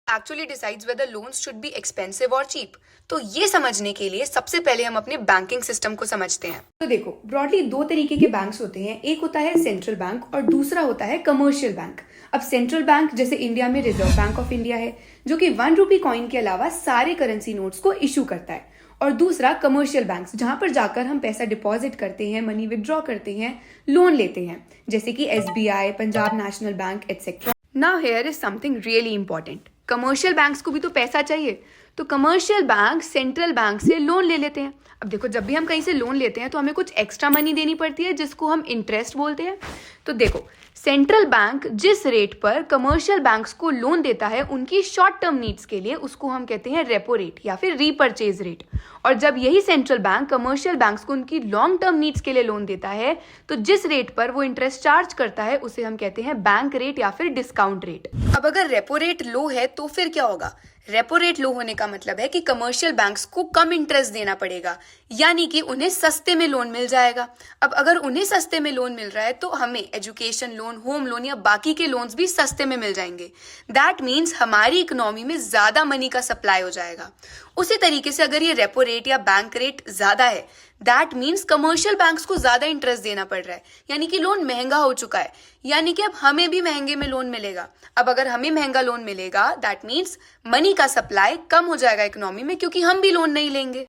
Actually decides whether loans should be expensive और cheap. तो ये समझने के लिए सबसे पहले हम अपने बैंकिंग सिस्टम को समझते हैं। तो देखो, ब्रॉडली दो तरीके के बैंक्स होते हैं। एक होता है सेंट्रल बैंक और दूसरा होता है कमर्शियल बैंक। अब सेंट्रल बैंक जैसे इंडिया में रिजर्व बैंक ऑफ इंडिया है, जो कि 1 रुपी कॉइन के अलावा सारे करेंसी नोट्स को इशू करता है। और दूसरा कमर्शियल बैंक, जहां पर जाकर हम पैसा डिपॉजिट करते हैं, मनी विदड्रॉ करते हैं, लोन लेते हैं, जैसे कि SBI, Punjab national bank etcetera. Now here is something really important. Commercial banks को भी तो पैसा चाहिए, तो कमर्शियल बैंक सेंट्रल बैंक से लोन ले लेते हैं। अब देखो, जब भी हम कहीं से लोन लेते हैं तो हमें कुछ एक्स्ट्रा मनी देनी पड़ती है, जिसको हम इंटरेस्ट बोलते हैं। तो देखो, सेंट्रल बैंक जिस रेट पर कमर्शियल बैंक्स को लोन देता है उनकी शॉर्ट टर्म नीड्स के लिए, उसको हम कहते हैं रेपो रेट या फिर रीपर्चेज रेट। और जब यही सेंट्रल बैंक कमर्शियल बैंक्स को उनकी लॉन्ग टर्म नीड्स के लिए लोन देता है, तो जिस रेट पर वो इंटरेस्ट चार्ज करता है उसे हम कहते हैं बैंक रेट या फिर डिस्काउंट रेट। अब अगर रेपो रेट लो है तो फिर क्या होगा? रेपो रेट लो होने का मतलब है कि कमर्शियल बैंक्स को कम इंटरेस्ट देना पड़ेगा, यानी कि उन्हें सस्ते में लोन मिल जाएगा। अब अगर उन्हें सस्ते में लोन मिल रहा है तो हमें एजुकेशन लोन, होम लोन या बाकी के लोन्स भी सस्ते में मिल जाएंगे। दैट मीन्स हमारी इकोनॉमी में ज्यादा मनी का सप्लाई हो जाएगा। उसी तरीके से अगर ये रेपो रेट या बैंक रेट ज्यादा है, दैट मीन्स कमर्शियल बैंक्स को ज्यादा इंटरेस्ट देना पड़ रहा है, यानी कि लोन महंगा हो चुका है, यानी कि अब हमें भी महंगे में लोन मिलेगा। अब अगर हमें महंगा लोन मिलेगा, दैट मीन्स मनी का सप्लाई कम हो जाएगा इकोनॉमी में, क्योंकि हम भी लोन नहीं लेंगे।